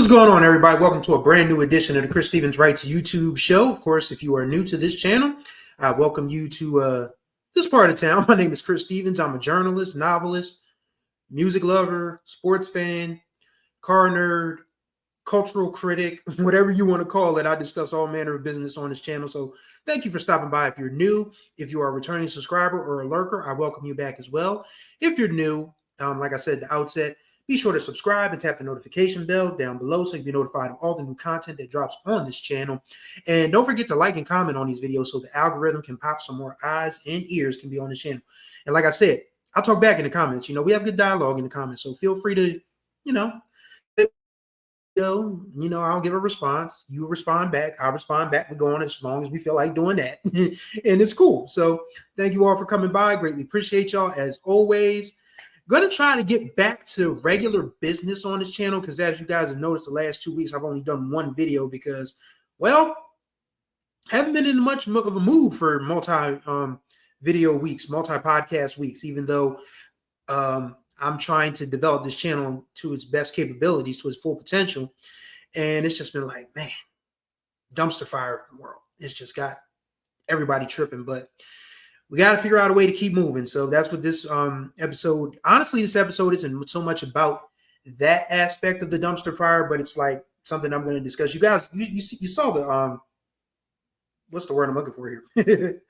going on, everybody? Welcome to a brand new edition of the Chris Stevens Writes YouTube show. Of course, if you are new to this channel, I welcome you to this part of town. My name is Chris Stevens. I'm a journalist, novelist, music lover, sports fan, car nerd, cultural critic, whatever you want to call it. I discuss all manner of business on this channel. So thank you for stopping by. If you're new, if you are a returning subscriber or a lurker, I welcome you back as well. If you're new, like I said at the outset, be sure to subscribe and tap the notification bell down below so you can be notified of all the new content that drops on this channel. And don't forget to like and comment on these videos so the algorithm can pop some more eyes and ears can be on this channel. And like I said, I'll talk back in the comments. We have good dialogue in the comments. So feel free to, I'll give a response. You respond back. I'll respond back. We go on as long as we feel like doing that. And it's cool. So thank you all for coming by. Greatly appreciate y'all as always. Going to try to get back to regular business on this channel because, as you guys have noticed, the last 2 weeks I've only done one video because, well, haven't been in much of a mood for multi-video weeks, multi-podcast weeks, even though I'm trying to develop this channel to its best capabilities, to its full potential. And it's just been like, man, dumpster fire in the world. It's just got everybody tripping, but we got to figure out a way to keep moving. So that's what this episode, honestly, this episode isn't so much about that aspect of the dumpster fire, but it's like something I'm going to discuss. You guys, you saw the, what's the word I'm looking for here?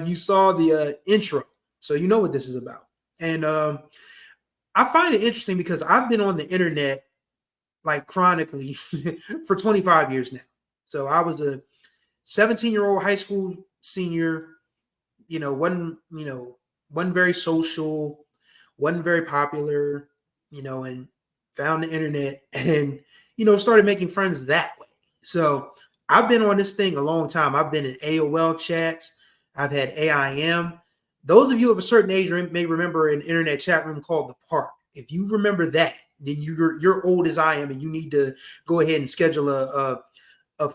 You saw the intro. So you know what this is about. And I find it interesting because I've been on the internet like chronically for 25 years now. So I was a 17-year-old high school senior, wasn't very social, wasn't very popular, and found the internet and, started making friends that way. So I've been on this thing a long time. I've been in AOL chats. I've had AIM. Those of you of a certain age may remember an internet chat room called The Park. If you remember that, then you're old as I am, and you need to go ahead and schedule a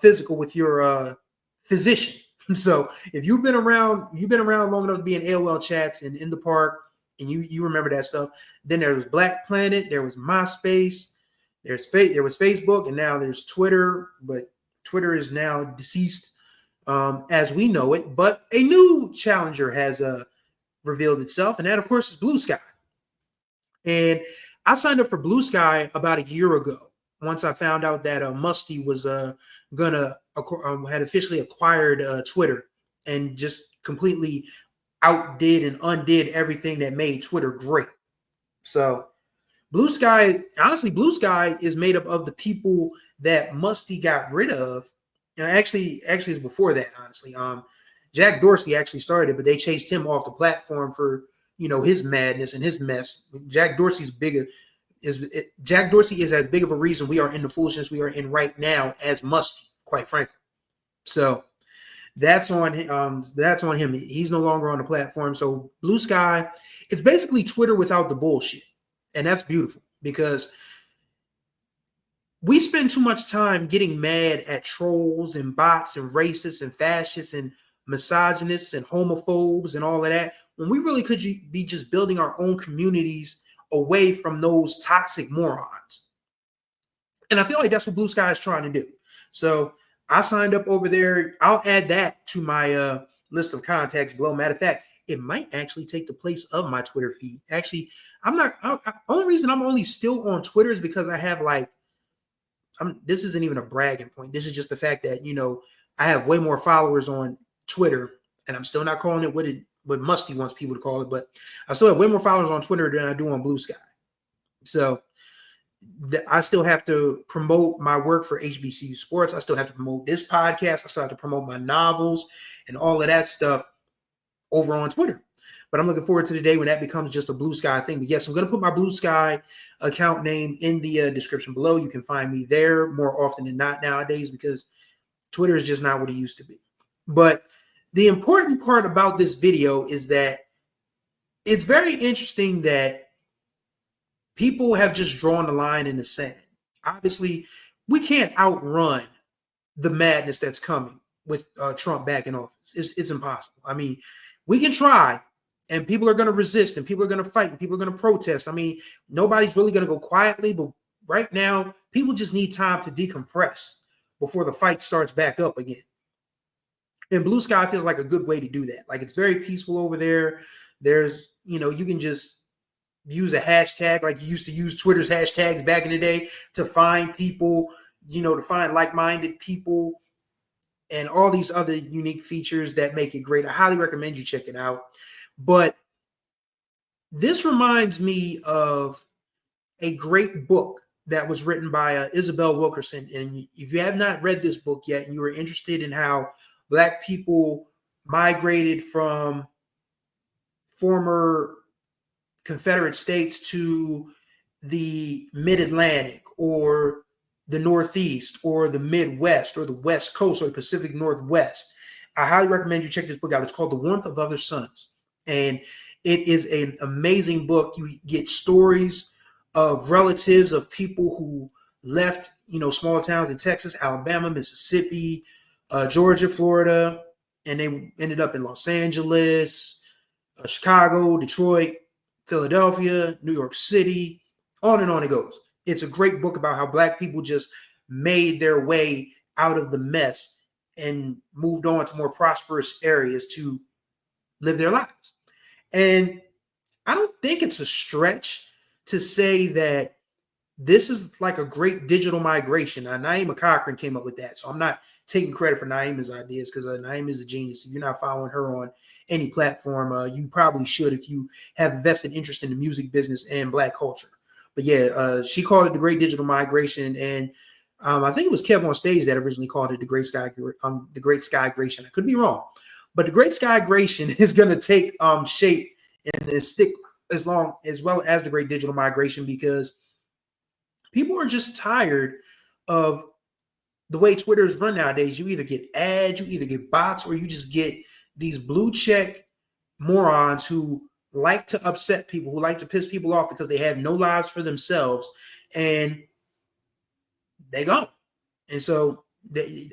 physical with your physician. So if you've been around long enough to be in AOL chats and in The Park, and you remember that stuff, then there was Black Planet, there was MySpace, there was Facebook, and now there's Twitter, but Twitter is now deceased as we know it. But a new challenger has revealed itself, and that, of course, is Bluesky. And I signed up for Bluesky about a year ago once I found out that Musty was had officially acquired Twitter and just completely outdid and undid everything that made Twitter great. So Bluesky, honestly, Bluesky is made up of the people that Musty got rid of. And actually it's before that, honestly. Jack Dorsey actually started it, but they chased him off the platform for his madness and his mess. Jack Dorsey is as big of a reason we are in the foolishness we are in right now as Musty, quite frankly. So that's on him. He's no longer on the platform. So Bluesky, it's basically Twitter without the bullshit. And that's beautiful because we spend too much time getting mad at trolls and bots and racists and fascists and misogynists and homophobes and all of that, when we really could be just building our own communities away from those toxic morons. And I feel like that's what Bluesky is trying to do. So I signed up over there. I'll add that to my list of contacts below. Matter of fact, it might actually take the place of my Twitter feed. Actually, only reason I'm only still on Twitter is because I have this isn't even a bragging point. This is just the fact that, I have way more followers on Twitter, and I'm still not calling it what Musty wants people to call it, but I still have way more followers on Twitter than I do on Bluesky. So I still have to promote my work for HBCU Sports. I still have to promote this podcast. I still have to promote my novels and all of that stuff over on Twitter. But I'm looking forward to the day when that becomes just a Bluesky thing. But yes, I'm going to put my Bluesky account name in the description below. You can find me there more often than not nowadays because Twitter is just not what it used to be. But the important part about this video is that it's very interesting that people have just drawn the line in the sand. Obviously, we can't outrun the madness that's coming with Trump back in office. It's impossible. I mean, we can try, and people are going to resist, and people are going to fight, and people are going to protest. I mean, nobody's really going to go quietly, but right now, people just need time to decompress before the fight starts back up again. And Bluesky feels like a good way to do that. Like, it's very peaceful over there. There's, you can just use a hashtag like you used to use Twitter's hashtags back in the day to find people, to find like-minded people and all these other unique features that make it great. I highly recommend you check it out. But this reminds me of a great book that was written by Isabel Wilkerson. And if you have not read this book yet and you are interested in how Black people migrated from former Confederate states to the Mid-Atlantic or the Northeast or the Midwest or the West Coast or the Pacific Northwest, I highly recommend you check this book out. It's called The Warmth of Other Suns. And it is an amazing book. You get stories of relatives of people who left, small towns in Texas, Alabama, Mississippi, Georgia, Florida, and they ended up in Los Angeles, Chicago, Detroit, Philadelphia, New York City, on and on it goes. It's a great book about how Black people just made their way out of the mess and moved on to more prosperous areas to live their lives. And I don't think it's a stretch to say that this is like a great digital migration. Naima Cochran came up with that. So I'm not taking credit for Naima's ideas because Naima is a genius. If you're not following her on any platform, you probably should if you have a vested interest in the music business and Black culture. But yeah, she called it the Great Digital Migration. And I think it was Kev on stage that originally called it the Great Skygration. I could be wrong. But the Great Skygration is going to take shape and stick as well as the Great Digital Migration, because people are just tired of the way Twitter is run nowadays. You either get ads, you either get bots, or you just get these blue check morons who like to upset people, who like to piss people off because they have no lives for themselves, and they go. And so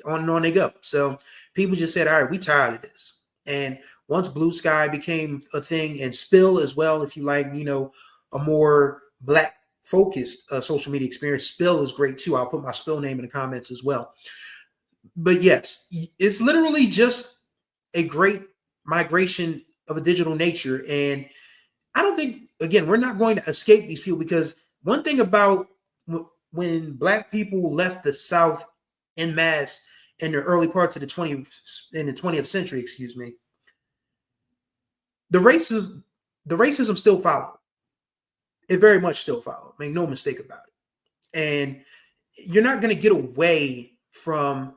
on and on they go. So people just said, all right, we tired of this. And once Bluesky became a thing, and Spill as well, if you like, a more Black focused social media experience, Spill is great too. I'll put my Spill name in the comments as well. But yes, it's literally just a great migration of a digital nature. And I don't think, again, we're not going to escape these people, because one thing about when Black people left the South en masse in the early parts of the 20th century, the racism still followed. It very much still followed. Make no mistake about it. And you're not going to get away from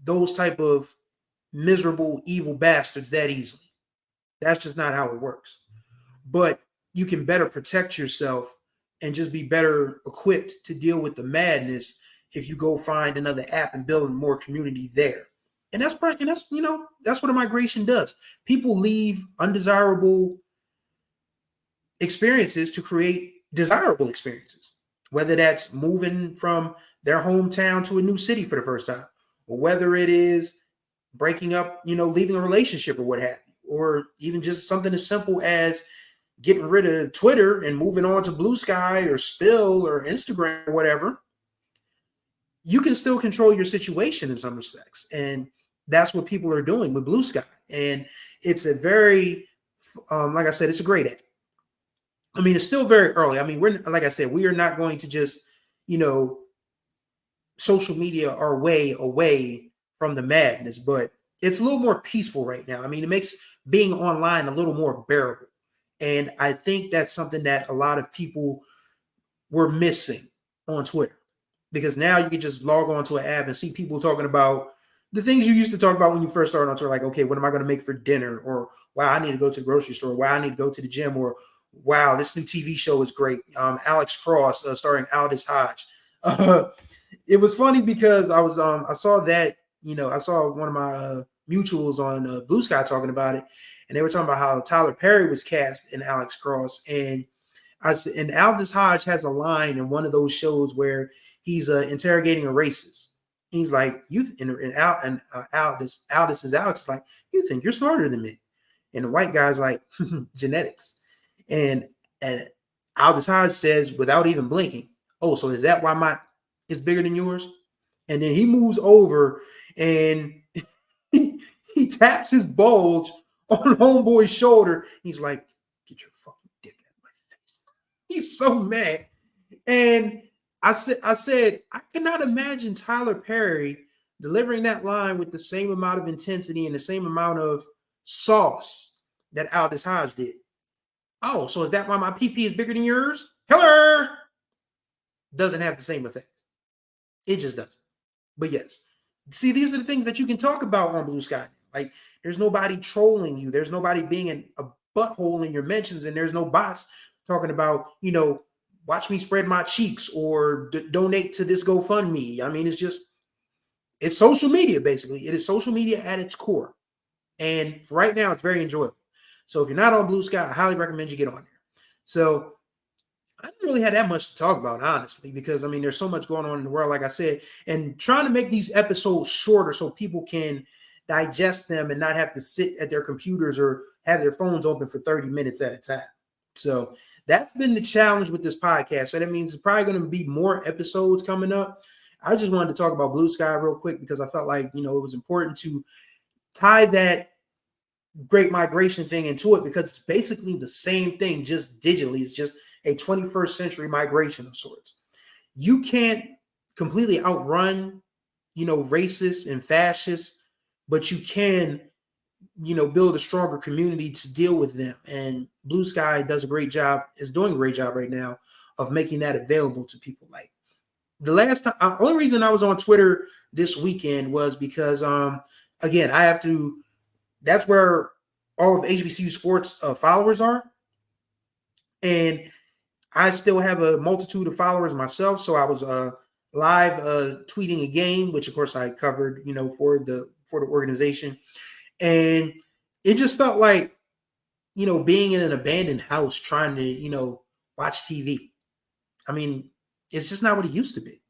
those type of miserable, evil bastards that easily. That's just not how it works. But you can better protect yourself and just be better equipped to deal with the madness if you go find another app and build more community there. And that's what a migration does. People leave undesirable experiences to create desirable experiences, whether that's moving from their hometown to a new city for the first time, or whether it is breaking up, leaving a relationship or what have you, or even just something as simple as getting rid of Twitter and moving on to Bluesky or Spill or Instagram or whatever. You can still control your situation in some respects. And that's what people are doing with Bluesky. And it's a very, like I said, it's a great app. I mean, it's still very early. I mean, like I said, we are not going to just, social media our way away from the madness, but it's a little more peaceful right now. I mean, it makes being online a little more bearable. And I think that's something that a lot of people were missing on Twitter, because now you can just log on to an app and see people talking about the things you used to talk about when you first started on Twitter, like, okay, what am I going to make for dinner? Or, wow, I need to go to the grocery store. Wow, I need to go to the gym. Or, wow, this new TV show is great. Alex Cross starring Aldous Hodge. It was funny because I saw that, I saw one of my mutuals on Bluesky talking about it, and they were talking about how Tyler Perry was cast in Alex Cross, and Aldous Hodge has a line in one of those shows where he's interrogating a racist. He's like, Aldous is Alex, like, you think you're smarter than me, and the white guy's like, genetics, and Aldous Hodge says without even blinking, Oh, so is that why it's bigger than yours? And then he moves over and he taps his bulge on homeboy's shoulder. He's like, get your fucking dick out of my face. He's so mad. And I said, I cannot imagine Tyler Perry delivering that line with the same amount of intensity and the same amount of sauce that Aldous Hodge did. Oh, so is that why my PP is bigger than yours? Hello! Doesn't have the same effect. It just doesn't. But yes. See, these are the things that you can talk about on Bluesky. Like, there's nobody trolling you. There's nobody being a butthole in your mentions, and there's no bots talking about, watch me spread my cheeks or donate to this GoFundMe. I mean, it's social media, basically. It is social media at its core. And for right now, it's very enjoyable. So if you're not on Bluesky, I highly recommend you get on there. So I didn't really have that much to talk about, honestly, because, I mean, there's so much going on in the world, like I said, and trying to make these episodes shorter so people can digest them and not have to sit at their computers or have their phones open for 30 minutes at a time. So that's been the challenge with this podcast. So that means there's probably going to be more episodes coming up. I just wanted to talk about Bluesky real quick because I felt like, it was important to tie that Great Migration thing into it because it's basically the same thing, just digitally. It's just a 21st century migration of sorts. You can't completely outrun, racists and fascists, but you can, build a stronger community to deal with them. And Bluesky is doing a great job right now of making that available to people. Like the last time, only reason I was on Twitter this weekend was because, again, that's where all of HBCU sports followers are. And I still have a multitude of followers myself. So I was live tweeting a game, which of course I covered, for the organization. And it just felt like, being in an abandoned house trying to, watch TV. I mean, it's just not what it used to be.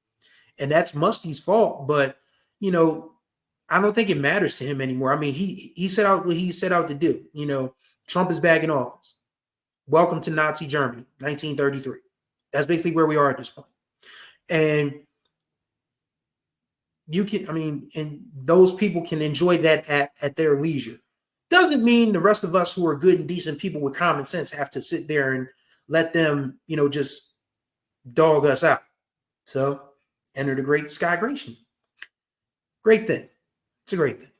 And that's Musty's fault. But, I don't think it matters to him anymore. I mean, he set out what he set out to do. Trump is back in office. Welcome to Nazi Germany, 1933. That's basically where we are at this point. And and those people can enjoy that at their leisure. Doesn't mean the rest of us who are good and decent people with common sense have to sit there and let them, just dog us out. So enter the Great Skygration. Great thing. It's a great thing.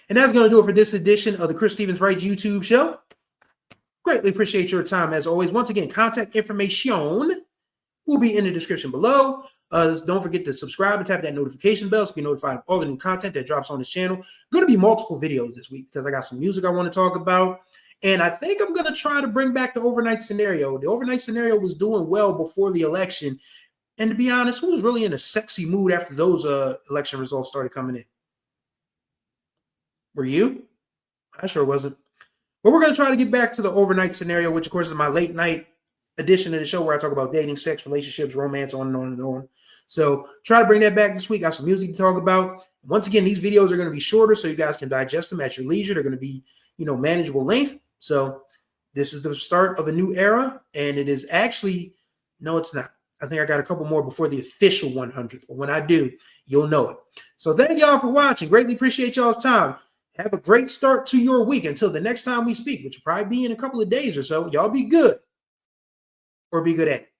And that's going to do it for this edition of the Chris Stevens Writes YouTube show. Greatly appreciate your time as always. Once again, contact information will be in the description below. Don't forget to subscribe and tap that notification bell so you be notified of all the new content that drops on this channel. Going to be multiple videos this week because I got some music I want to talk about. And I think I'm going to try to bring back the overnight scenario. The overnight scenario was doing well before the election. And to be honest, who was really in a sexy mood after those election results started coming in? Were you? I sure wasn't. But we're going to try to get back to the overnight scenario, which, of course, is my late night edition of the show where I talk about dating, sex, relationships, romance, on and on and on. So try to bring that back this week. Got some music to talk about. Once again, these videos are going to be shorter so you guys can digest them at your leisure. They're going to be, manageable length. So this is the start of a new era. And it is actually, no, it's not. I think I got a couple more before the official 100th. But when I do, you'll know it. So thank y'all for watching. Greatly appreciate y'all's time. Have a great start to your week. Until the next time we speak, which will probably be in a couple of days or so. Y'all be good or be good at it.